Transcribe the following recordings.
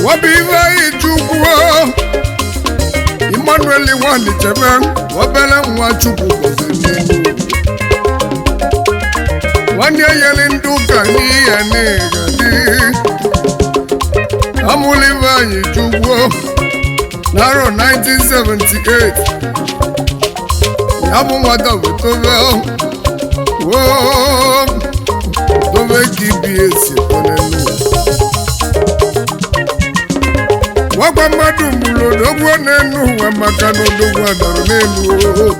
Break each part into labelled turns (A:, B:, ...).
A: Wabiva Ichukwu Emmanuel Wani Chebe Wabele Mwachukwu Kosenenu Wanye Yelinduka Niya Negadi Amuliva Ichukwu Naro 1978 Yabu Mwata Vitovel Whoa Dove KBS Konenu Waka madu mulo dogwa nenu Wamaka no dogwa daro nenu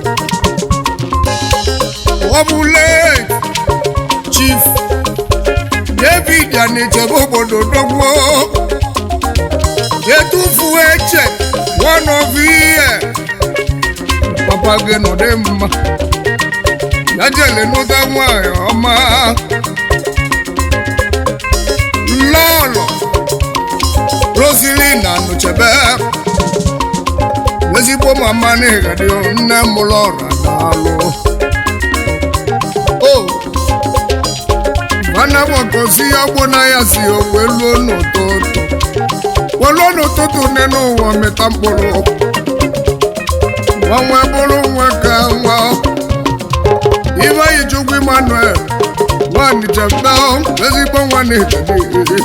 A: Wabule Chief David Aniche Bobodo dogwa Yetufu Eche One of here Papa Geno Demma Yajele no damwa Oma Lolo Rosilina no chebe Lesipo mama nega dio nne mulora nalo Oh Wana wakosi abona ya siyo welo no toto Welo no toto neno wa metampolo Wamwe bolo waka wa Iva Ichukwu Emmanuel Wani chebe Lesipo wani chebe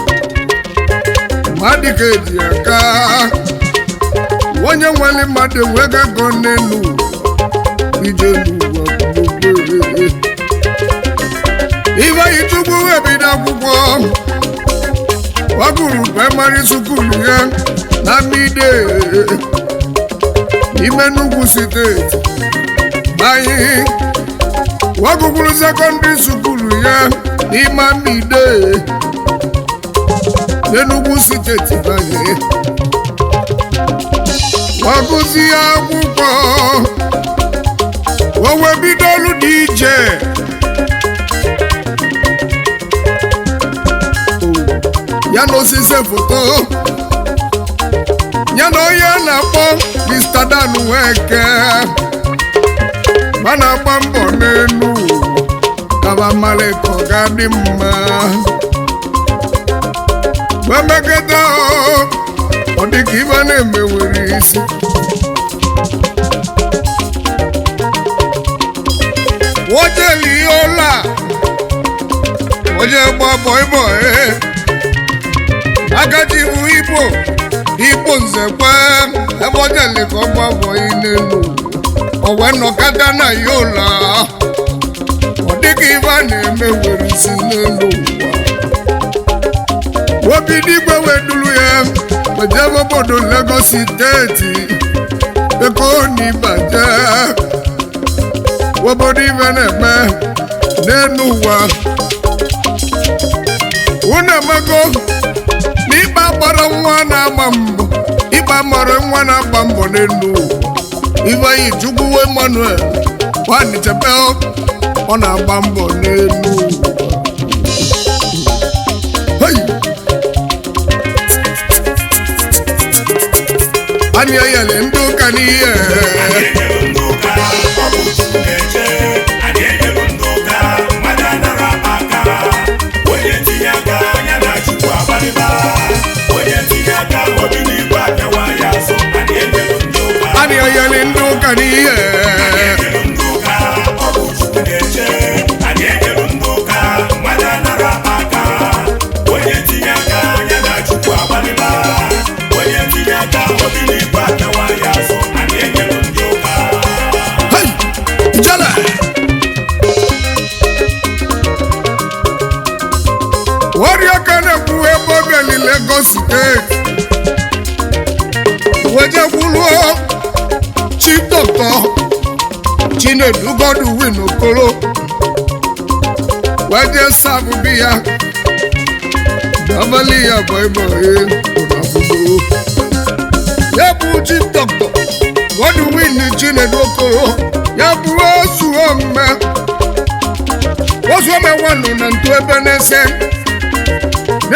A: Madike diaka Wanya wali made wega gonenu Ijelu wakubwe Iva Ichukwu ebida kukwo Wakuru primary school ya Namide Imenugu state Bayi Wakukuru secondary school ya Imamide Enugu State baye Wakuzi akwụkwọ Wawe bidolu DJ Yano osise foto Yano ya na-akpọ Mr. Dan Weke Mana agba mbọ n'enu Kaba maleko gadi mma Wemeketa ọ dị ka ibe na-emewere isi Wojeli ola Oje gba boy Agadi bụ Igbo nzekwe ebe ojeli ka ọ gba boy n'elu Owe nọkata na yola ọ dị ka ibe na-emewere isi n'elu Obidigwe wedulu ya Wejebe obodo Lagos State Eko ni baje Obodo ibe na-eme N'enu ụwa Unemago N'ikpa gbara nwa na-agba mbọ Ikpa mara nwa na-agba mbọ n'enu Iva Ichukwu Emmanuel Wani Chebe ọ na-agba mbọ n'enu Ani ayele nduka niye Ani nduka Obuchu neche Ani nduka Madana rapaka Wenye tiyaga Nyana chukwa baliba Wenye tiyaga Obini kwa kewa yaso Ani nduka Ani ayele nduka niye Ani nduka Obuchu neche Ani nduka Madana rapaka Wenye tiyaga Nyana chukwa baliba Wenye tiyaga Obini Lagos State Weje kwuluo Chief Doctor Chinedu Godwin Okoro Weje sabu biya Dabali ya boy Unafudu Yabu Chief Doctor Godwin Chinedu Okoro Yabu Osuome Osuome wanu na ntu ebe nese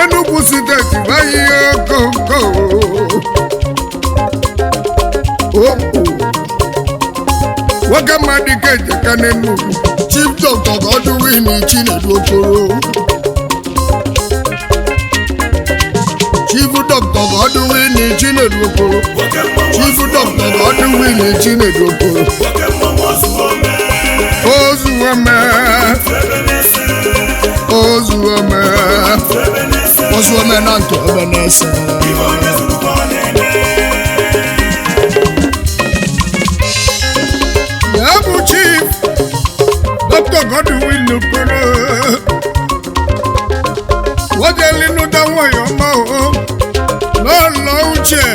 A: Enugu State bayi okoko Waka madike jeka n'Enugu Chief Doctor Godwin Chinedu Okoro Chief Doctor Godwin Chinedu Okoro, Chief Doctor Godwin Chinedu Okoro, Ozuome, Ozuome Nanto Ebenese. Yabu Chief Dr. Godwin Okoro, Wajali no dawo yoma o, no uche,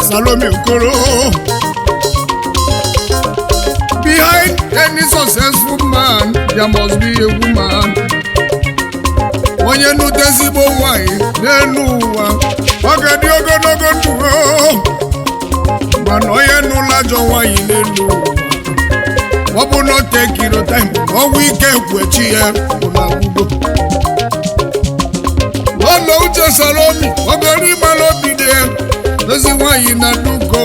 A: Salome Okoro. Behind any successful man, there must be a woman. When you know the Zibo wine, then no Ogadi Ogodogo to Manoya no larger wine, then no. What will not take you no time? Or we can quit here. No, just Salome, Ogadi Malobi there. That's why you not do go.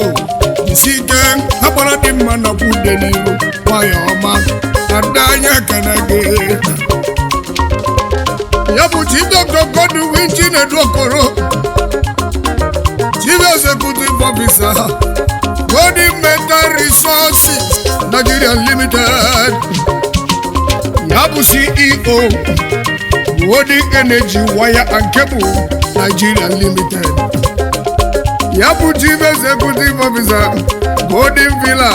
A: You see, gang, how about the man of good delivery? Why, man, and Danya can I get? Yabuchi Dr. Godwin Chinedu Okoro, Chief Executive Officer, Golden Metal Resources, Nigeria Limited, Yabu CEO, Golden Energy Wire and Cable, Nigeria Limited, Yabu Chief Executive Officer, Golden Villa,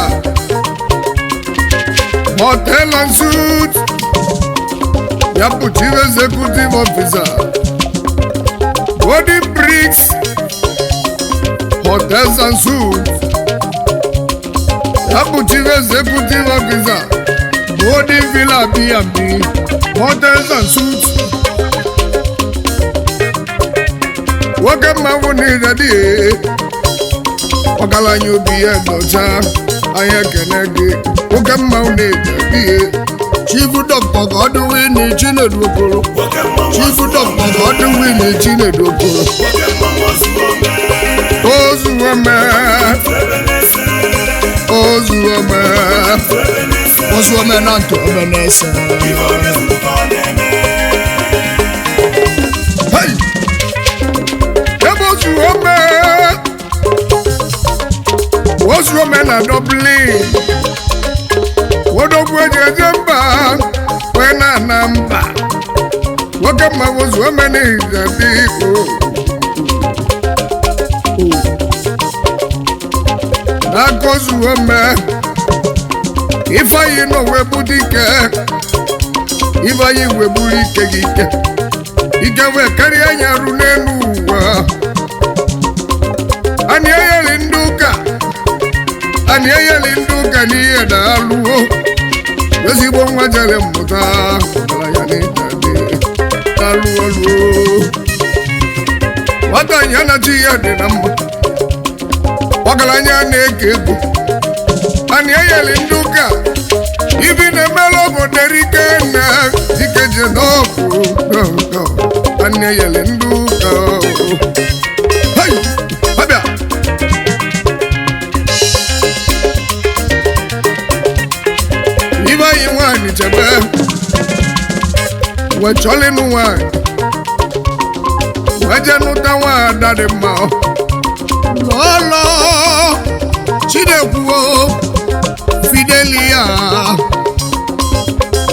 A: Hotel and Suites, Yabu Chief Executive Officer, Golden Bricks, Hotels and Suites, Yabu Chief Executive Officer, Golden Villa B&B, Hotels and Suites. Wakama woni dadi, wakala nyubi edocha, ayakenege. Wakama woni dadi. Chief Doctor Godwin Chinedu Okoro, Chief Doctor Godwin Chinedu Okoro, Ozuome Nanto Ebenese. Hey, Ozuome na Dublin. Wodogwe jemba wena namba wakama Ozuome ni zadiko Nako Ozuome Ifayi no webudike Ifayi weburike gike Ikewe kari anyaru nenuwa Anyeye linduka ni edaluo Wesibo mwajale mmuta Kala ya ni tade Aluo Wata nyana chiya de namba Wakala nyane kego Anyeye linduka Ibi ne melo moderike na Ikeje noku Anyeye linduka Hey! Habia! Iba chebe we chole nu wa we jenu ta wa dade ma lolo Chinedu Fidelia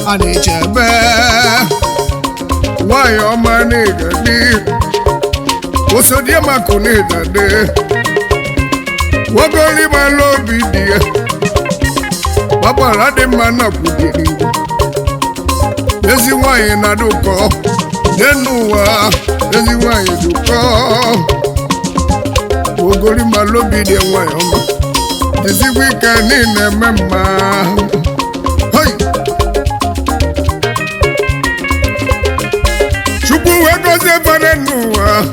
A: ani chebe wa yo mani gadi osodie makone dade wogoli ma lobi die Baba rade mana kudiri Ezi waye na duko Denuwa Ezi waye duko Ogori malobi de waye oma Ezi weekend ine mema Hey Chupu weko zefane nuwa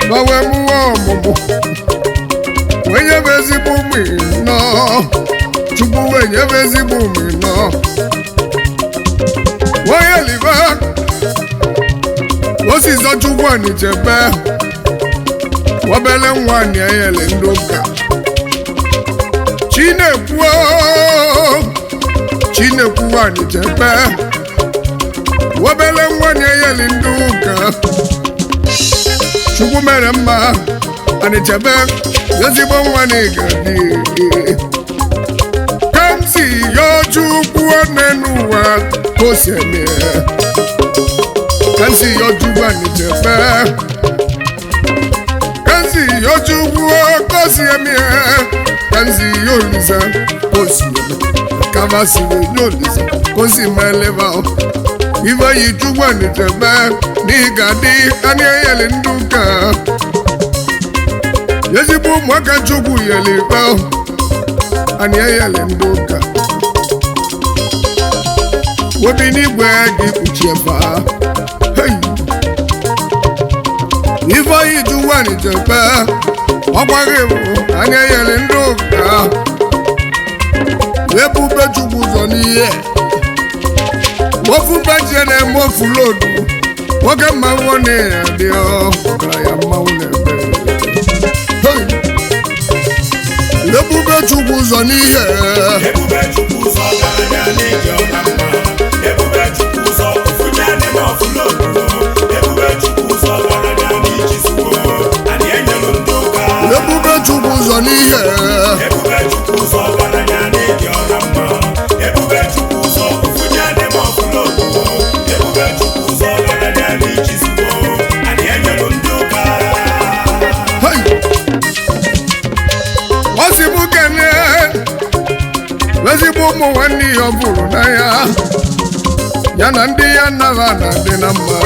A: Bawe muwa mumu Wenye bezi bumi no Chupu wenye bezi bumi no Waya liva Wasi za chukwa ni chepe Wabele mwani ayele nduka Chinedu ni chepe obele nwa na-eyeli ndị ụka Chukwu mere mma Anịchebe ezigbo nwa na ịgadị ka m si yọọ Chukwu n'ụwa ka o si eme ka m si yọọ Chukwu Anịchebe ka m si yọọ Chukwu ka o si eme ka m si yọọ Olisa ka o si eme ka m si yọọ Olisa ka o si meleba ife yi Chukwu Anịchebe n'ịgadị anyị eyeli ndị ụka ezigbo ụmụaka Chukwu yeli ife anyị eyeli ndị ụka obi n'igwe gị kpuchie fa ife yi Chukwu Anịchebe ọgbaghị bụ anyị eyeli ndị ụka ebube Chukwu ụzọ n'ihe ofu bajie na-eme ofu lodu nwoke mmanwụ na-adị ọgaranya mmanwụ na-ebe ebube Chukwu ụzọ n'ihe
B: ebube Chukwu ụzọ ọgaranya na-eji ọga mma ebube Chukwu ụzọ ofunye na-eme ofu lodu ebube Chukwu ụzọ ọgaranya n'iji zuwo anyị enyelu ndị ụka
A: ebube Chukwu ụzọ n'ihe
B: ebube Chukwu ụzọ ọgaranya na-eji ọga mma ebube Chukwu ụzọ ofunye na-eme ofu lodu ebube Chukwu ụzọ ọgaranya n'iji zuwo anyị enyelu ndị ụka
A: ọ sị m kene ezigbo ụmụ nwanne ya ọ bụrụ n'anya ya na ndị ya nnaha na-adị na mma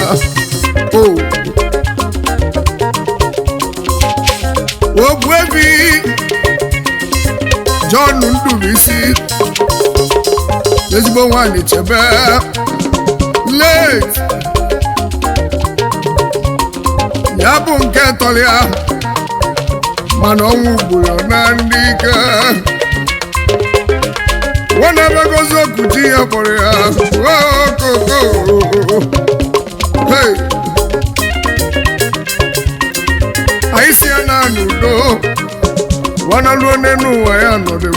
A: Ogbuefi John Ndubuisi ezigbo nwa Anịchebe late ya bụ nke tọrọ ya mana ọnwụ gburu na ndị ike nwana begozi okuchi ya kpọrọ ya okoko anyị si ya na n'udo nwana luo n'elu ụwa ya nọdụ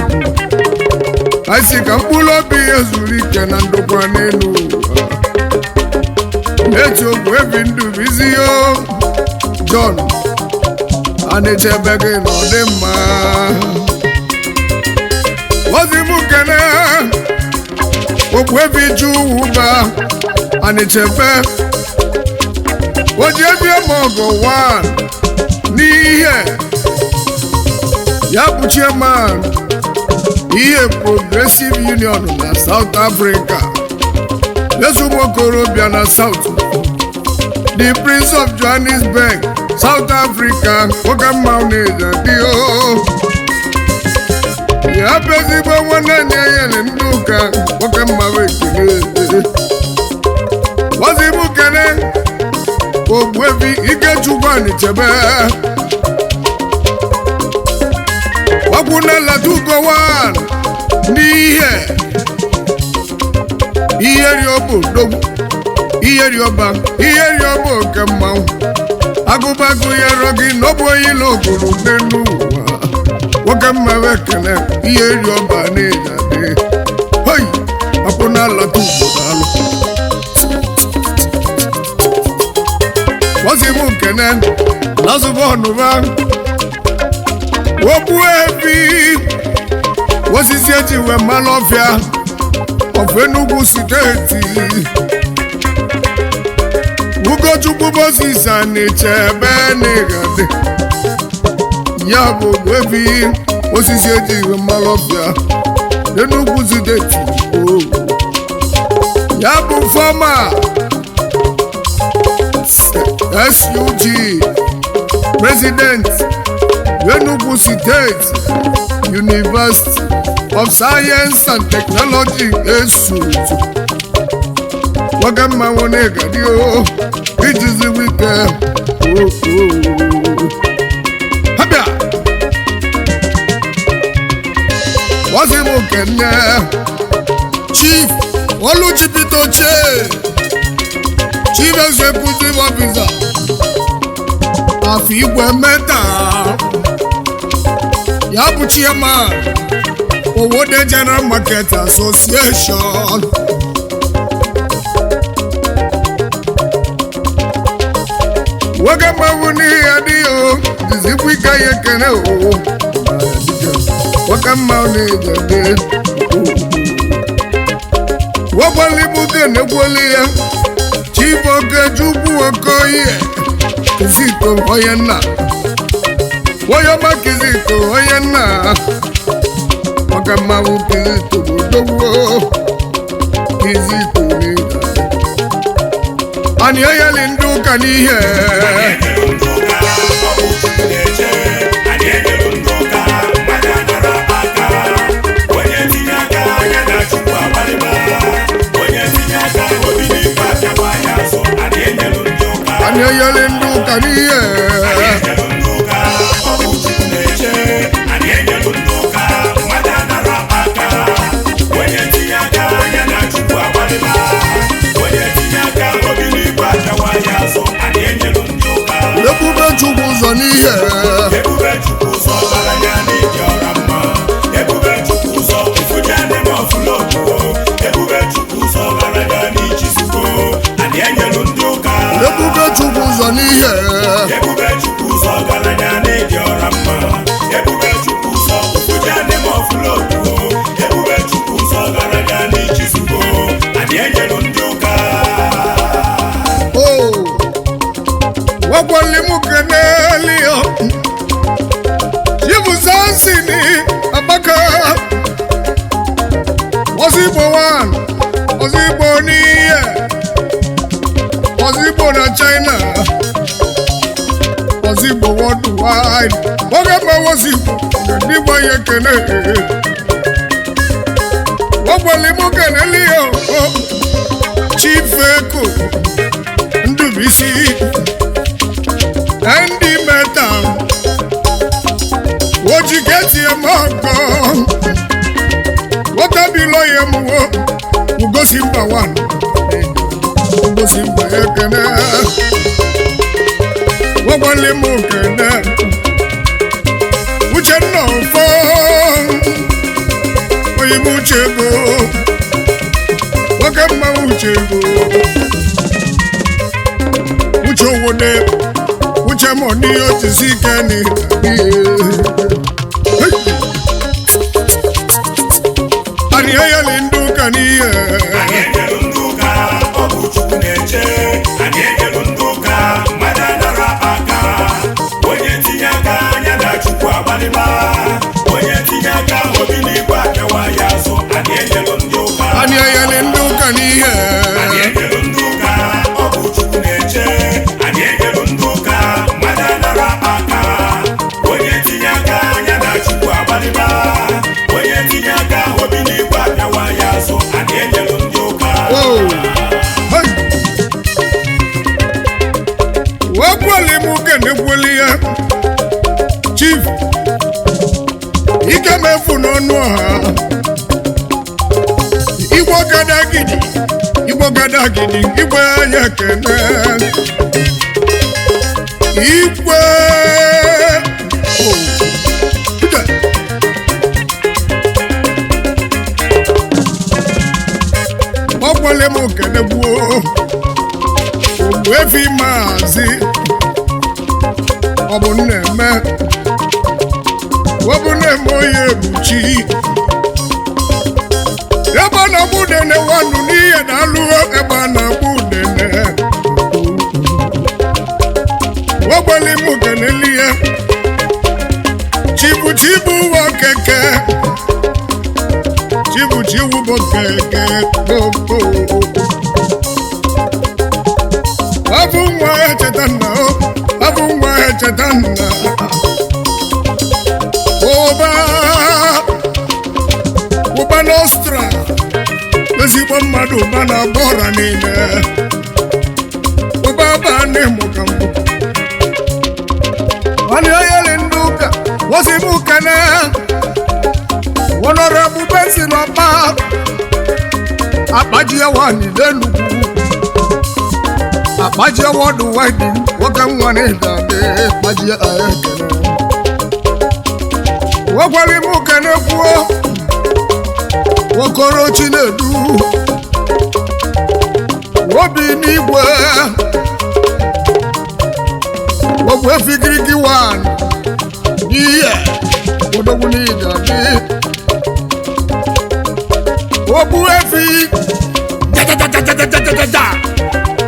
A: anyị si ka mkpụrụ obi ya zuru ike na ndokwa n'elu ụwa eji Ogbuefi Ndubuisi John Anịchebe gị nọ dị mma ozimu kene Ogbuefi Chuwuba Anịchebe oji ebie m ọgụ 1 n'ihe ya bụ chairman ihe Progressive Union na South Africa ezumokorobịa na South the Prince of Johannesburg South Africa nwoke mmanwụ na-eji ya bụ ezigbo nwanne anyị eyeli ndị ụka nwoke mmanwụ ekele ozimu kene Ogbuefi Ikechukwu Anịchebe ọkwụnala tugowa n'ihe riobodogwu ihe rioba oke mmanwụ agụbagụ ya rọgị n'ọbụ oyila ogoro n'elu ụwa nwoke mmanwụ ekele ihe rioba na-eji adị hoi akwụnala tugodalụ ozimu kene nazụba ọnụba Ogbuefi osisi eji wee mmanụ ọfịa of Enugu steeti Ugochukwu Moses Anịchebe n'ịgadị ya bụ Ogbuefi osisi eji wee mmanụ ọfịa Enugu steeti ya bụ fọma SUG president Enugu State University of Science and Technology Institute nwoke mmanwụ na-egadi ijizi wike habịa ozimu kene Chief Oluchi Peter Oche Chief Executive Officer Afikwe Meta ya bụ chairman Owode General Market Association ya kene o waka mma na-ejede wagbali buke na-egwoli ya chiboke chukwu okoye kizito onye nna woyoma kizito onye nna waka mma kizito bodogwo kizito n'ịga anyị ayali ndị ụka n'ihe anyị ayali ndị ụka n'ihe ebube chukwu ụzọ n'ihe
B: ebube chukwu ụzọ ọgaranya n'ịdị ọra mma ebube chukwu ụzọ ofuji adị n'ọfụlọgwụ ebube chukwu ụzọ ọgaranya n'ichizugbo anyị enyelu ndị ụka
A: ebube chukwu ụzọ n'ihe
B: ebube chukwu ụzọ ọgaranya n'ịdị ọra mma ebube chukwu ụzọ ofuji adị n'ọfụlọgwụ ebube chukwu ụzọ ọgaranya n'ichizugbo anyị enyelu ndị ụka
A: wakwali mukenelio chibuzansini abaka ozigbo 1 ozigbo n'ihe ozigbo na China ozigbo worldwide oge ma ozigbo n'igbo ya kene wakwali mukenelio chifeko ndubisi Andy Metal what you get here moko what a below him wo go simba 1 go simba ekene wo wale mo kene uche no fo oyi muchego wakama uchego ucho wone uche money o ti si keni ani ayali nduka niye
B: anyị enyelu ndị ụka ọ bụ chukwu na-eche anyị enyelu ndị ụka mmadụ anara aka onye tinye aka anya na chukwu agbalịba onye tinye aka obi n'igwe apịawa ya azụ anyị enyelu ndị ụka
A: ani ayali nduka niye
B: anyị enyelu ndị ụka ọ bụ chukwu na-eche anyị enyelu ndị ụka mmadụ anara aka onye tinye aka anya na chukwu agbalịba onye tinye aka obi n'igwe apịawa ya azụ anyị enyelu ndị ụka
A: wakwali mukene kweli ya chief ike mefu n'ọnụ ọha igbo gadagidi igwe anya kene igwe ọkwale mukene gbuo ogbuefi maazi ọ bụ na-eme onye ebuchi ebe a na-agba udene nwanụ n'ihe na-alụghọ ebe a na-agba udene wagbali mukenelihe chibuchibu ụwa keke chibuchibu bụ keke koko abụ nwa echeta nna abụ nwa echeta nna ụba n'Ọstra ezigbo mmadụ ụba na-agba ọra niile ụba ba n'ịmụ ka mbụ nwanne oyeli ndị ụka wozi m kene wọnọrọ ebube si n'ọba akpajie nwanyị n'Enugwu akpajie wọdụ waidi nwoke nwa n'ịdade akpajie ekene wogwali m kene kwuo Okoro Chinedu obi n'igwe ogwe figirigi 1 n'ihe odogwu n'ije dị ogbu efi jajajajajajajaja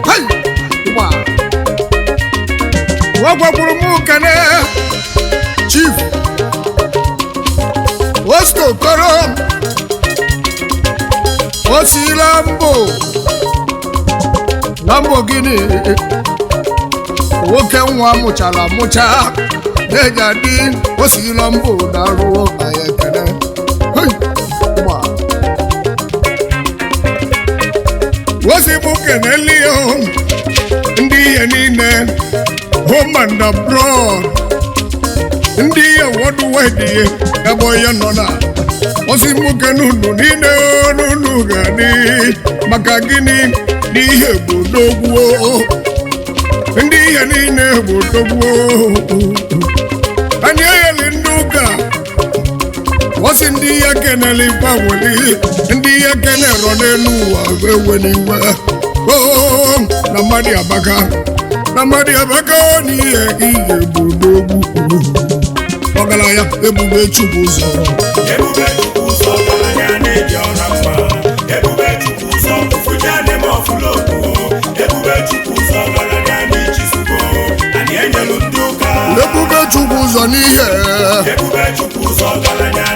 A: hai ụgbọ wagwakwuru m kene chief Osco koro osi Lamborghini nwoke nwa mụchara mụcha na-eji adị osi Lambo na-arụ anyị ekene osi bụ keneli ndị ihe niile home and abroad ndị ihe worldwide ebe onye nọ na osi nwoke n'ụlọ niile n'ụlọ ga-adị maka gịnị n'ihe bụ dogbuo ndị ihe niile bụ dogbuo anyị egheli ndị ụka osi ndị ihe kenele gbanwere ndị ihe kenelọ n'elu ụwa ewe n'iwe na mmadụ abaka n'ihe ihe bụ dogbu ọgaranya Ebube Chukwu ụzọ
B: Ebube Chukwu ụzọ ọgaranya na-eji ọra mma Ebube Chukwu ụzọ ofuji adị ma ọfụlọgbu Ebube Chukwu ụzọ ọgaranya n'ichizugbo anyị enyelu ndị ụka
A: Ebube Chukwu ụzọ n'ihe
B: Ebube Chukwu ụzọ ọgaranya